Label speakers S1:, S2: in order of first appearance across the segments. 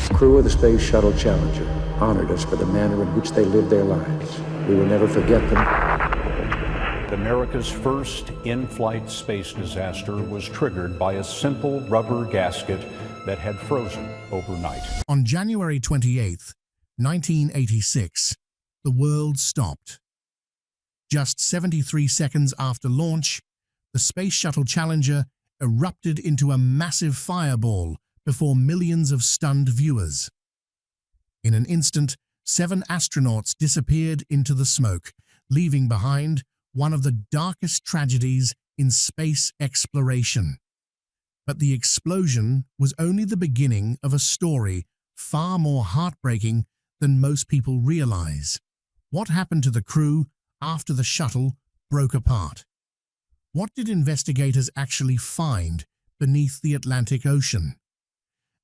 S1: crew of the Space Shuttle Challenger honored us for the manner in which they lived their lives. We will never forget them.
S2: America's first in-flight space disaster was triggered by a simple rubber gasket that had frozen overnight.
S3: On January 28, 1986, the world stopped. Just 73 seconds after launch, the Space Shuttle Challenger erupted into a massive fireball before millions of stunned viewers. In an instant, 7 astronauts disappeared into the smoke, leaving behind one of the darkest tragedies in space exploration. But the explosion was only the beginning of a story far more heartbreaking than most people realize. What happened to the crew after the shuttle broke apart? What did investigators actually find beneath the Atlantic Ocean?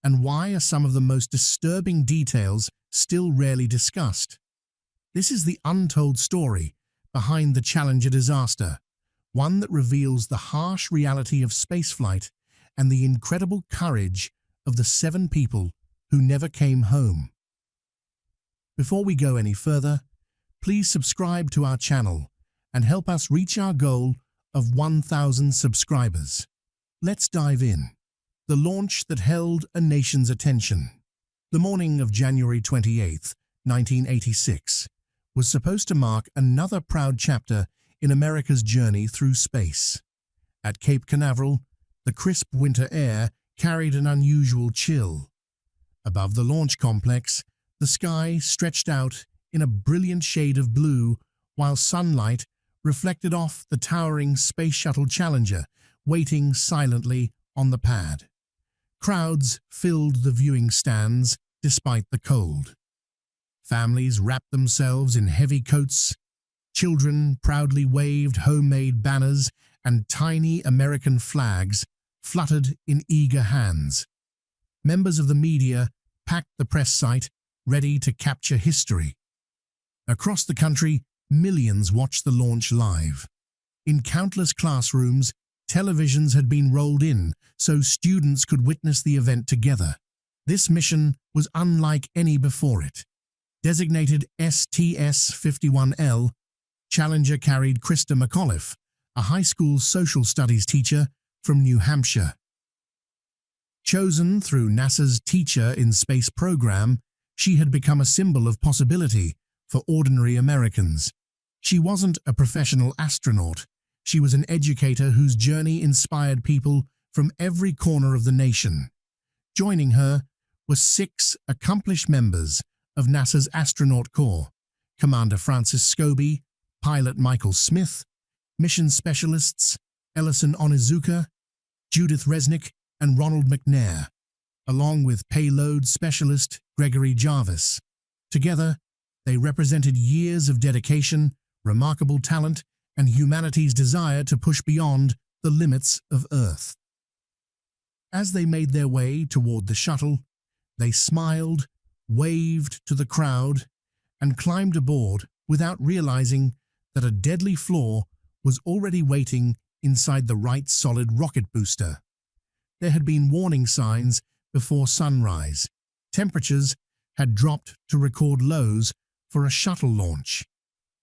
S3: And why are some of the most disturbing details still rarely discussed? This is the untold story behind the Challenger disaster, one that reveals the harsh reality of spaceflight and the incredible courage of the 7 people who never came home. Before we go any further, please subscribe to our channel and help us reach our goal of 1,000 subscribers. Let's dive in. The launch that held a nation's attention. The morning of January 28, 1986, was supposed to mark another proud chapter in America's journey through space. At Cape Canaveral, the crisp winter air carried an unusual chill. Above the launch complex, the sky stretched out in a brilliant shade of blue, while sunlight reflected off the towering Space Shuttle Challenger, waiting silently on the pad. Crowds filled the viewing stands despite the cold. Families wrapped themselves in heavy coats. Children proudly waved homemade banners, and tiny American flags fluttered in eager hands. Members of the media packed the press site, ready to capture history. Across the country, millions watched the launch live. In countless classrooms, televisions had been rolled in so students could witness the event together. This mission was unlike any before it. Designated STS-51L, Challenger carried Krista McAuliffe, a high school social studies teacher from New Hampshire. Chosen through NASA's Teacher in Space program, she had become a symbol of possibility for ordinary Americans. She wasn't a professional astronaut. She was an educator whose journey inspired people from every corner of the nation. Joining her were 6 accomplished members of NASA's astronaut corps: Commander Francis Scobie, pilot Michael Smith, mission specialists Ellison Onizuka, Judith Resnick, and Ronald McNair, along with payload specialist Gregory Jarvis. Together, they represented years of dedication, remarkable talent, and humanity's desire to push beyond the limits of Earth. As they made their way toward the shuttle, they smiled, waved to the crowd, and climbed aboard without realizing that a deadly flaw was already waiting inside the right solid rocket booster. There had been warning signs before sunrise. Temperatures had dropped to record lows for a shuttle launch,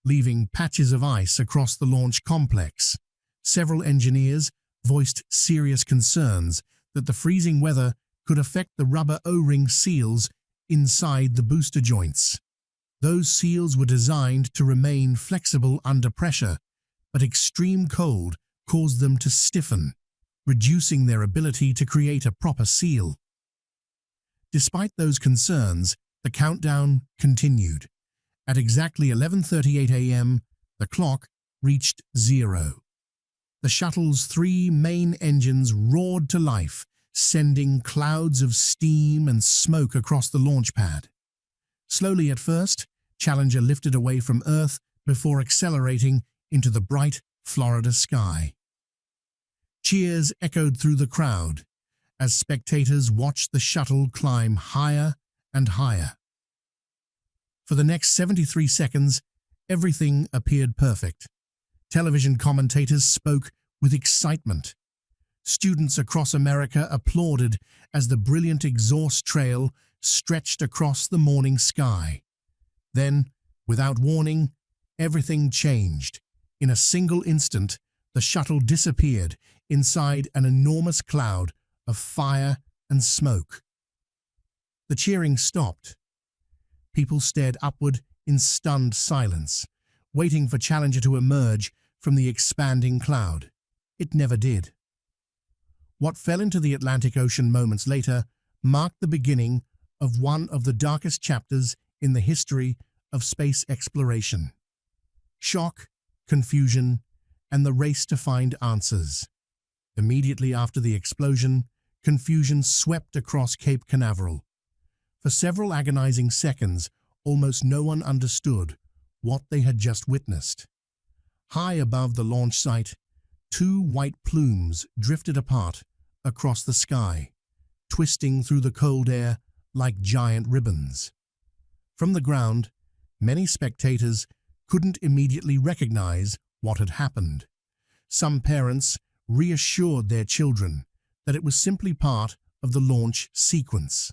S3: leaving patches of ice across the launch complex. Several engineers voiced serious concerns that the freezing weather could affect the rubber O-ring seals inside the booster joints. Those seals were designed to remain flexible under pressure, but extreme cold caused them to stiffen, reducing their ability to create a proper seal. Despite those concerns, the countdown continued. At exactly 11:38 a.m., the clock reached 0. The shuttle's 3 main engines roared to life, sending clouds of steam and smoke across the launch pad. Slowly at first, Challenger lifted away from Earth before accelerating into the bright Florida sky. Cheers echoed through the crowd as spectators watched the shuttle climb higher and higher. For the next 73 seconds, everything appeared perfect. Television commentators spoke with excitement. Students across America applauded as the brilliant exhaust trail stretched across the morning sky. Then, without warning, everything changed. In a single instant, the shuttle disappeared inside an enormous cloud of fire and smoke. The cheering stopped. People stared upward in stunned silence, waiting for Challenger to emerge from the expanding cloud. It never did. What fell into the Atlantic Ocean moments later marked the beginning of one of the darkest chapters in the history of space exploration. Shock, confusion, and the race to find answers. Immediately after the explosion, confusion swept across Cape Canaveral. For several agonizing seconds, almost no one understood what they had just witnessed. High above the launch site, two white plumes drifted apart across the sky, twisting through the cold air like giant ribbons. From the ground, many spectators couldn't immediately recognize what had happened. Some parents reassured their children that it was simply part of the launch sequence.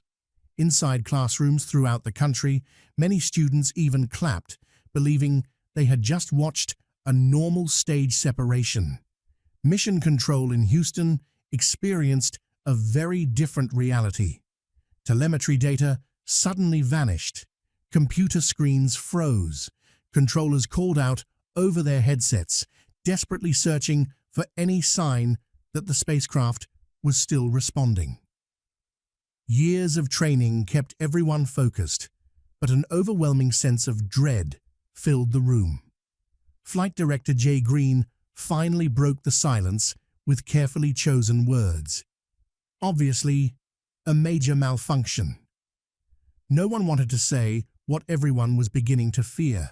S3: Inside classrooms throughout the country, many students even clapped, believing they had just watched a normal stage separation. Mission Control in Houston experienced a very different reality. Telemetry data suddenly vanished. Computer screens froze. Controllers called out over their headsets, desperately searching for any sign that the spacecraft was still responding. Years of training kept everyone focused, but an overwhelming sense of dread filled the room. Flight Director Jay Green finally broke the silence with carefully chosen words. Obviously, a major malfunction. No one wanted to say what everyone was beginning to fear.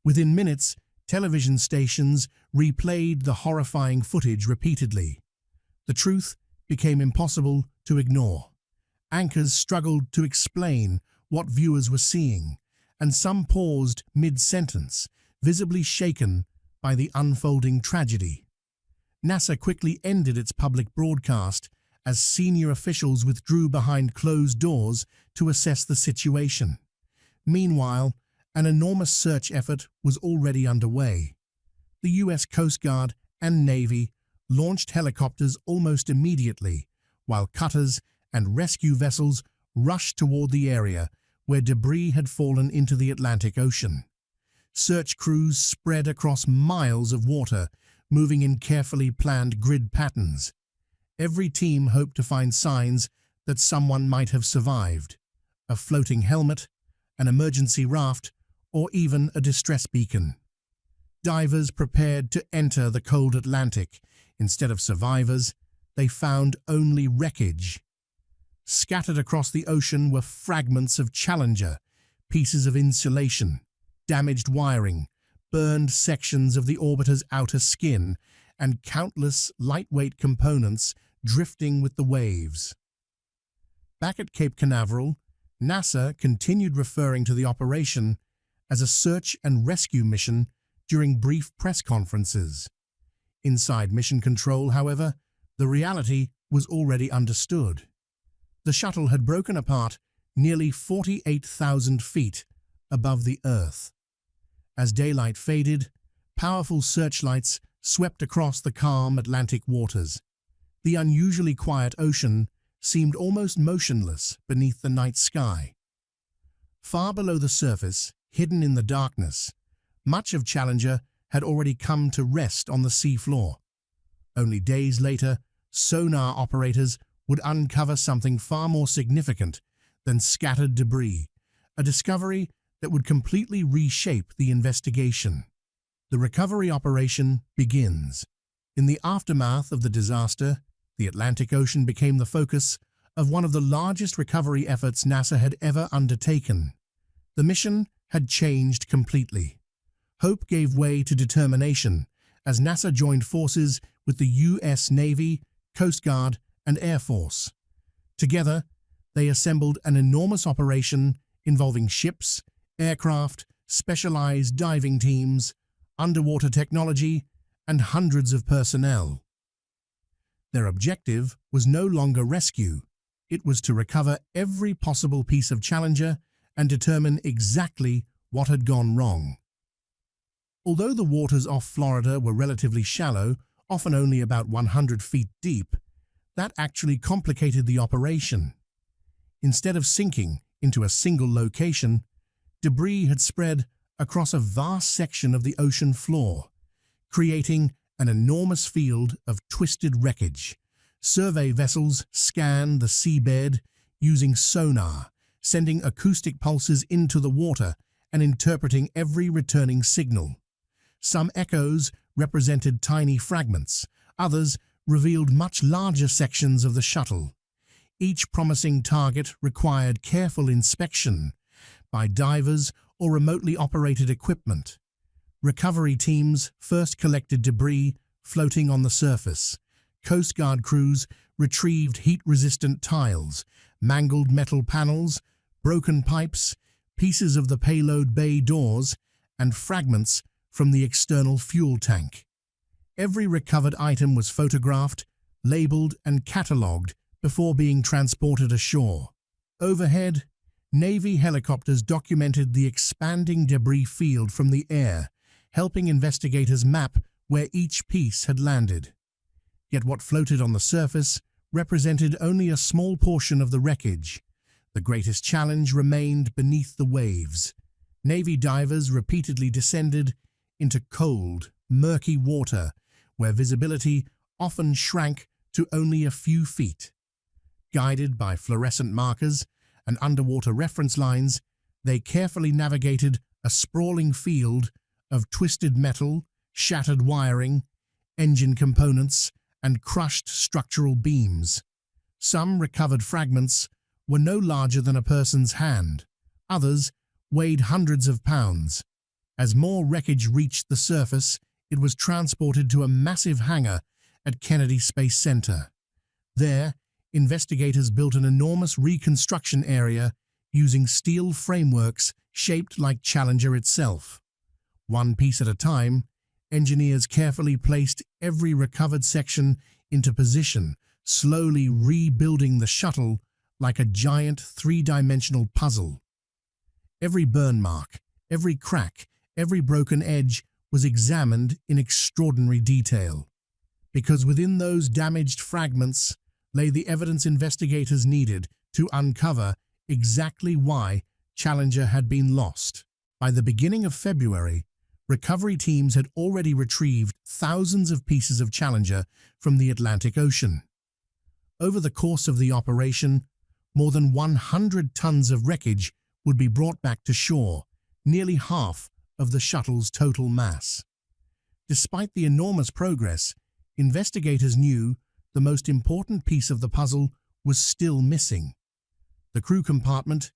S3: Within minutes, television stations replayed the horrifying footage repeatedly. The truth became impossible to ignore. Anchors struggled to explain what viewers were seeing, and some paused mid-sentence, visibly shaken by the unfolding tragedy. NASA quickly ended its public broadcast as senior officials withdrew behind closed doors to assess the situation. Meanwhile, an enormous search effort was already underway. The U.S. Coast Guard and Navy launched helicopters almost immediately, while cutters and rescue vessels rushed toward the area where debris had fallen into the Atlantic Ocean. Search crews spread across miles of water, moving in carefully planned grid patterns. Every team hoped to find signs that someone might have survived: a floating helmet, an emergency raft, or even a distress beacon. Divers prepared to enter the cold Atlantic. Instead of survivors, they found only wreckage. Scattered across the ocean were fragments of Challenger, pieces of insulation, damaged wiring, burned sections of the orbiter's outer skin, and countless lightweight components drifting with the waves. Back at Cape Canaveral, NASA continued referring to the operation as a search and rescue mission during brief press conferences. Inside Mission Control, however, the reality was already understood. The shuttle had broken apart nearly 48,000 feet above the Earth. As daylight faded, powerful searchlights swept across the calm Atlantic waters. The unusually quiet ocean seemed almost motionless beneath the night sky. Far below the surface, hidden in the darkness, much of Challenger had already come to rest on the seafloor. Only days later, sonar operators would uncover something far more significant than scattered debris, a discovery that would completely reshape the investigation. The recovery operation begins. In the aftermath of the disaster, the Atlantic Ocean became the focus of one of the largest recovery efforts NASA had ever undertaken. The mission had changed completely. Hope gave way to determination as NASA joined forces with the U.S. Navy, Coast Guard, and Air Force. Together, they assembled an enormous operation involving ships, aircraft, specialized diving teams, underwater technology, and hundreds of personnel. Their objective was no longer rescue, It was to recover every possible piece of Challenger and determine exactly what had gone wrong. Although the waters off Florida were relatively shallow, often only about 100 feet deep, that actually complicated the operation. Instead of sinking into a single location, debris had spread across a vast section of the ocean floor, creating an enormous field of twisted wreckage. Survey vessels scanned the seabed using sonar, sending acoustic pulses into the water and interpreting every returning signal. Some echoes represented tiny fragments, others revealed much larger sections of the shuttle. Each promising target required careful inspection by divers or remotely operated equipment. Recovery teams first collected debris floating on the surface. Coast Guard crews retrieved heat-resistant tiles, mangled metal panels, broken pipes, pieces of the payload bay doors, and fragments from the external fuel tank. Every recovered item was photographed, labeled, and catalogued before being transported ashore. Overhead, Navy helicopters documented the expanding debris field from the air, helping investigators map where each piece had landed. Yet what floated on the surface represented only a small portion of the wreckage. The greatest challenge remained beneath the waves. Navy divers repeatedly descended into cold, murky water where visibility often shrank to only a few feet. Guided by fluorescent markers and underwater reference lines, they carefully navigated a sprawling field of twisted metal, shattered wiring, engine components, and crushed structural beams. Some recovered fragments were no larger than a person's hand. Others weighed hundreds of pounds. As more wreckage reached the surface, it was transported to a massive hangar at Kennedy Space Center. There, investigators built an enormous reconstruction area using steel frameworks shaped like Challenger itself. One piece at a time, engineers carefully placed every recovered section into position, slowly rebuilding the shuttle like a giant three-dimensional puzzle. Every burn mark, every crack, every broken edge was examined in extraordinary detail, because within those damaged fragments lay the evidence investigators needed to uncover exactly why Challenger had been lost. By the beginning of February, recovery teams had already retrieved thousands of pieces of Challenger from the Atlantic Ocean. Over the course of the operation, more than 100 tons of wreckage would be brought back to shore, nearly half of the shuttle's total mass. Despite the enormous progress, investigators knew the most important piece of the puzzle was still missing. The crew compartment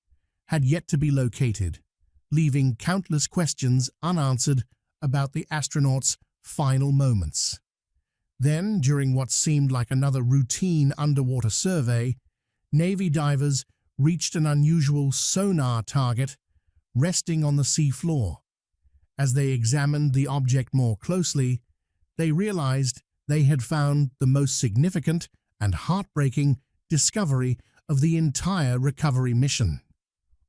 S3: had yet to be located, leaving countless questions unanswered about the astronauts' final moments. Then, during what seemed like another routine underwater survey, Navy divers reached an unusual sonar target resting on the seafloor. As they examined the object more closely, they realized they had found the most significant and heartbreaking discovery of the entire recovery mission.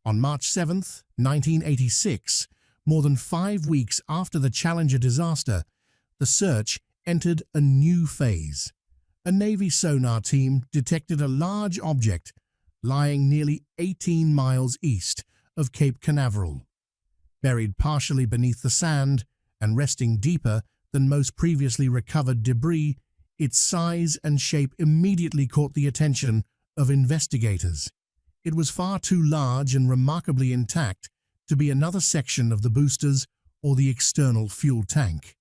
S3: On March 7, 1986, more than 5 weeks after the Challenger disaster, the search entered a new phase. A Navy sonar team detected a large object lying nearly 18 miles east of Cape Canaveral. Buried partially beneath the sand and resting deeper than most previously recovered debris, its size and shape immediately caught the attention of investigators. It was far too large and remarkably intact to be another section of the boosters or the external fuel tank.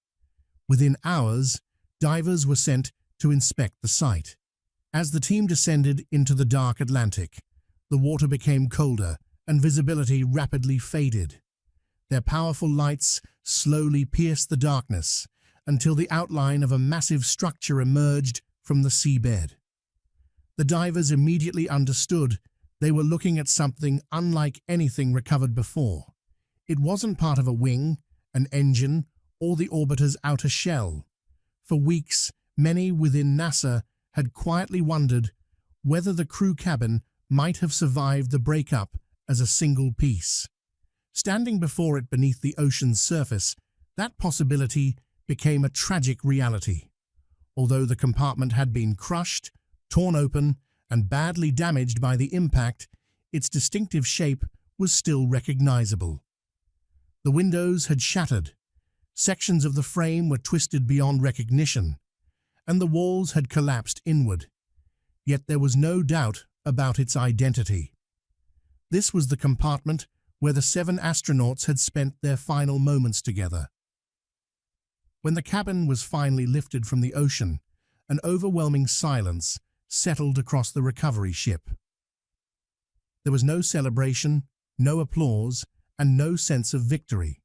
S3: Within hours, divers were sent to inspect the site. As the team descended into the dark Atlantic, the water became colder and visibility rapidly faded. Their powerful lights slowly pierced the darkness until the outline of a massive structure emerged from the seabed. The divers immediately understood they were looking at something unlike anything recovered before. It wasn't part of a wing, an engine, or the orbiter's outer shell. For weeks, many within NASA had quietly wondered whether the crew cabin might have survived the breakup as a single piece. Standing before it beneath the ocean's surface, that possibility became a tragic reality. Although the compartment had been crushed, torn open, and badly damaged by the impact, its distinctive shape was still recognizable. The windows had shattered, sections of the frame were twisted beyond recognition, and the walls had collapsed inward. Yet there was no doubt about its identity. This was the compartment where the 7 astronauts had spent their final moments together. When the cabin was finally lifted from the ocean, an overwhelming silence settled across the recovery ship. There was no celebration, no applause, and no sense of victory.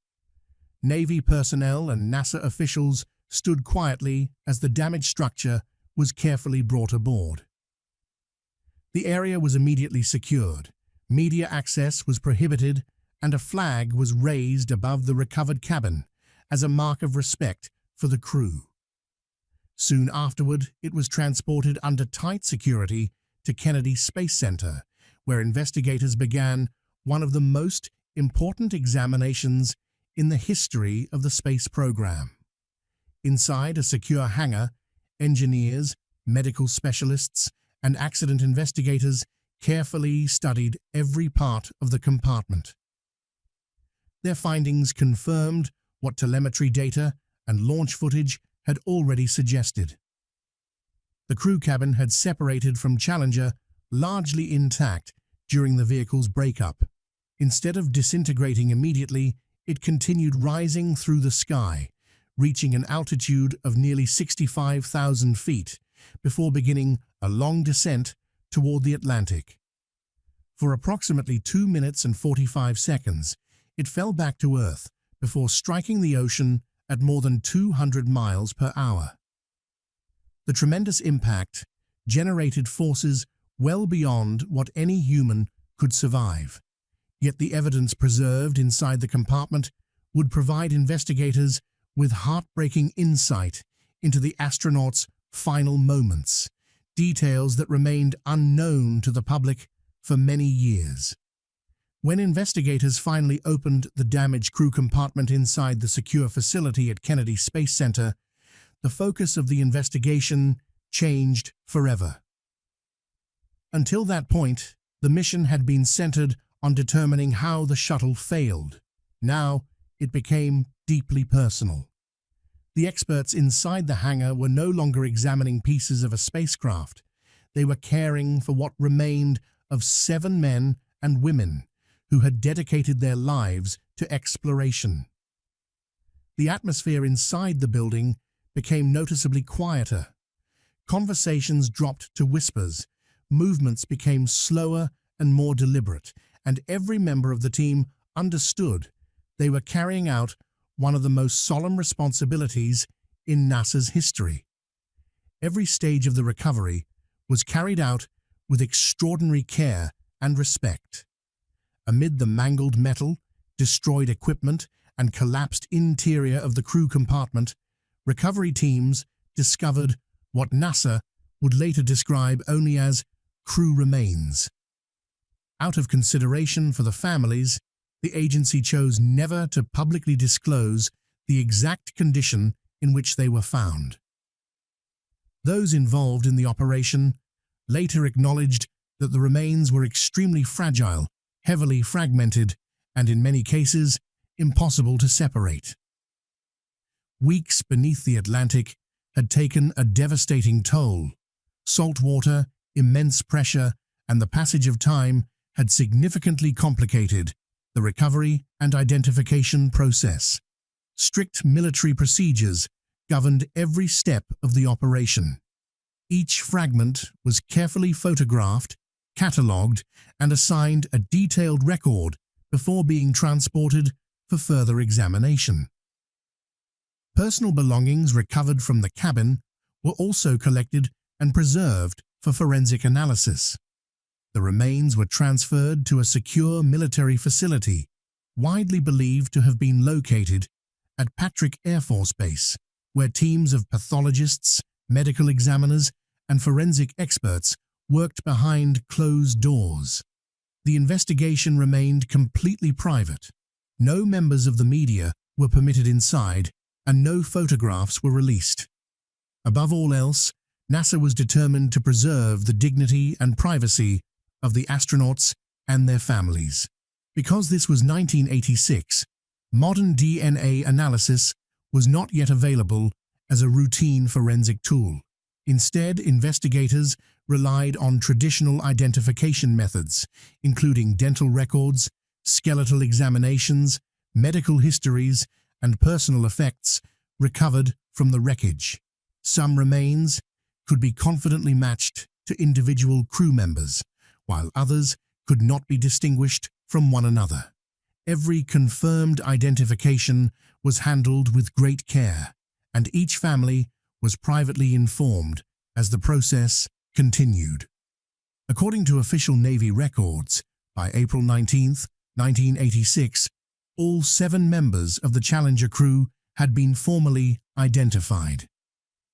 S3: Navy personnel and NASA officials stood quietly as the damaged structure was carefully brought aboard. The area was immediately secured, media access was prohibited, and a flag was raised above the recovered cabin as a mark of respect for the crew. Soon afterward, it was transported under tight security to Kennedy Space Center, where investigators began one of the most important examinations in the history of the space program. Inside a secure hangar, engineers, medical specialists, and accident investigators carefully studied every part of the compartment. Their findings confirmed what telemetry data and launch footage had already suggested. The crew cabin had separated from Challenger largely intact during the vehicle's breakup. Instead of disintegrating immediately, it continued rising through the sky, reaching an altitude of nearly 65,000 feet before beginning a long descent toward the Atlantic. For approximately 2 minutes and 45 seconds, it fell back to Earth before striking the ocean at more than 200 miles per hour. The tremendous impact generated forces well beyond what any human could survive. Yet the evidence preserved inside the compartment would provide investigators with heartbreaking insight into the astronauts' final moments, details that remained unknown to the public for many years. When investigators finally opened the damaged crew compartment inside the secure facility at Kennedy Space Center, the focus of the investigation changed forever. Until that point, the mission had been centered on determining how the shuttle failed. Now, it became deeply personal. The experts inside the hangar were no longer examining pieces of a spacecraft. They were caring for what remained of 7 men and women who had dedicated their lives to exploration. The atmosphere inside the building became noticeably quieter. Conversations dropped to whispers, movements became slower and more deliberate, and every member of the team understood they were carrying out one of the most solemn responsibilities in NASA's history. Every stage of the recovery was carried out with extraordinary care and respect. Amid the mangled metal, destroyed equipment, and collapsed interior of the crew compartment, recovery teams discovered what NASA would later describe only as crew remains. Out of consideration for the families, the agency chose never to publicly disclose the exact condition in which they were found. Those involved in the operation later acknowledged that the remains were extremely fragile, heavily fragmented, and in many cases, impossible to separate. Weeks beneath the Atlantic had taken a devastating toll. Salt water, immense pressure, and the passage of time had significantly complicated the recovery and identification process. Strict military procedures governed every step of the operation. Each fragment was carefully photographed, catalogued, and assigned a detailed record before being transported for further examination. Personal belongings recovered from the cabin were also collected and preserved for forensic analysis. The remains were transferred to a secure military facility, widely believed to have been located at Patrick Air Force Base, where teams of pathologists, medical examiners, and forensic experts worked behind closed doors. The investigation remained completely private. No members of the media were permitted inside, and no photographs were released. Above all else, NASA was determined to preserve the dignity and privacy of the astronauts and their families. Because this was 1986, modern DNA analysis was not yet available as a routine forensic tool. Instead, investigators relied on traditional identification methods, including dental records, skeletal examinations, medical histories, and personal effects recovered from the wreckage. Some remains could be confidently matched to individual crew members, while others could not be distinguished from one another. Every confirmed identification was handled with great care, and each family was privately informed as the process continued. According to official Navy records, by April 19, 1986, all 7 members of the Challenger crew had been formally identified.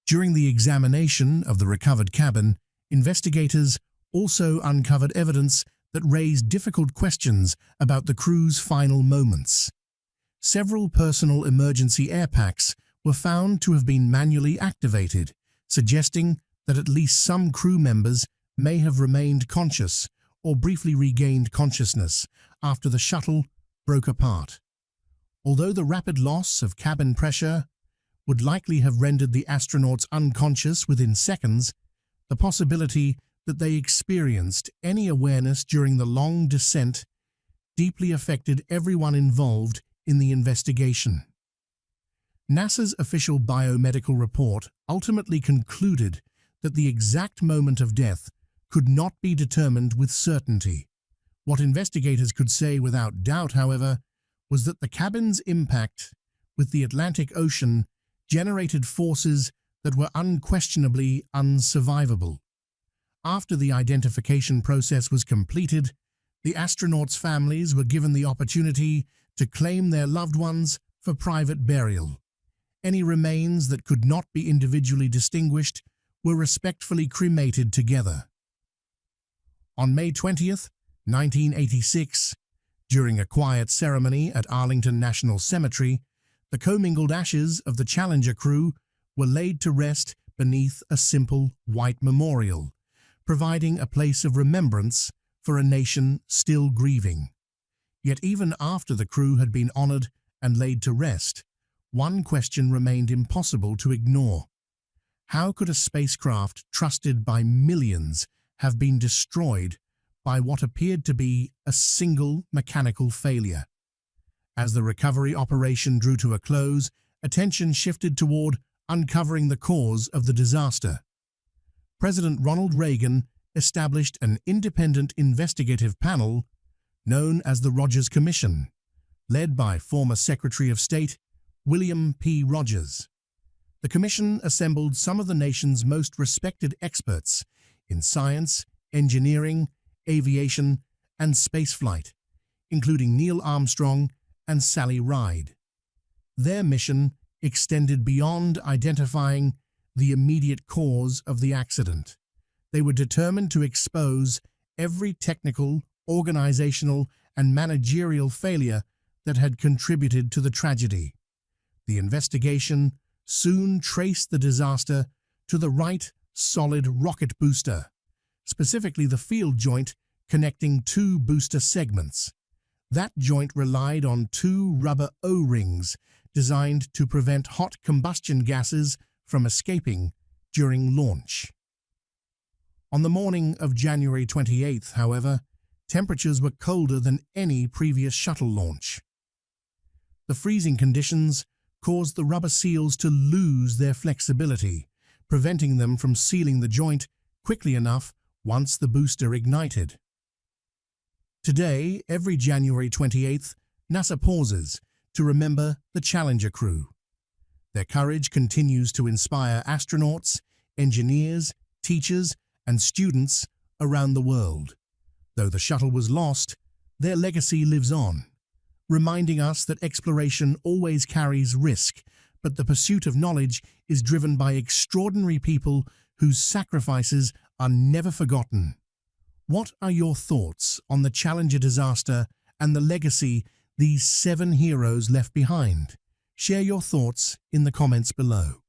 S3: During the examination of the recovered cabin, investigators also uncovered evidence that raised difficult questions about the crew's final moments. Several personal emergency air packs were found to have been manually activated, suggesting that at least some crew members may have remained conscious or briefly regained consciousness after the shuttle broke apart. Although the rapid loss of cabin pressure would likely have rendered the astronauts unconscious within seconds, the possibility that they experienced any awareness during the long descent deeply affected everyone involved in the investigation. NASA's official biomedical report ultimately concluded that the exact moment of death could not be determined with certainty. What investigators could say without doubt, however, was that the cabin's impact with the Atlantic Ocean generated forces that were unquestionably unsurvivable. After the identification process was completed, the astronauts' families were given the opportunity to claim their loved ones for private burial. Any remains that could not be individually distinguished were respectfully cremated together. On May 20, 1986, during a quiet ceremony at Arlington National Cemetery, the commingled ashes of the Challenger crew were laid to rest beneath a simple white memorial, providing a place of remembrance for a nation still grieving. Yet even after the crew had been honored and laid to rest, one question remained impossible to ignore. How could a spacecraft trusted by millions have been destroyed by what appeared to be a single mechanical failure? As the recovery operation drew to a close, attention shifted toward uncovering the cause of the disaster. President Ronald Reagan established an independent investigative panel known as the Rogers Commission, led by former Secretary of State William P. Rogers. The commission assembled some of the nation's most respected experts in science, engineering, aviation, and spaceflight, including Neil Armstrong and Sally Ride. Their mission extended beyond identifying the immediate cause of the accident. They were determined to expose every technical, organizational, and managerial failure that had contributed to the tragedy. The investigation soon traced the disaster to the right solid rocket booster, specifically the field joint connecting 2 booster segments. That joint relied on 2 rubber O-rings designed to prevent hot combustion gases from escaping during launch. On the morning of January 28th, however, temperatures were colder than any previous shuttle launch. The freezing conditions caused the rubber seals to lose their flexibility, preventing them from sealing the joint quickly enough once the booster ignited. Today, every January 28th, NASA pauses to remember the Challenger crew. Their courage continues to inspire astronauts, engineers, teachers, and students around the world. Though the shuttle was lost, their legacy lives on, reminding us that exploration always carries risk, but the pursuit of knowledge is driven by extraordinary people whose sacrifices are never forgotten. What are your thoughts on the Challenger disaster and the legacy these 7 heroes left behind? Share your thoughts in the comments below.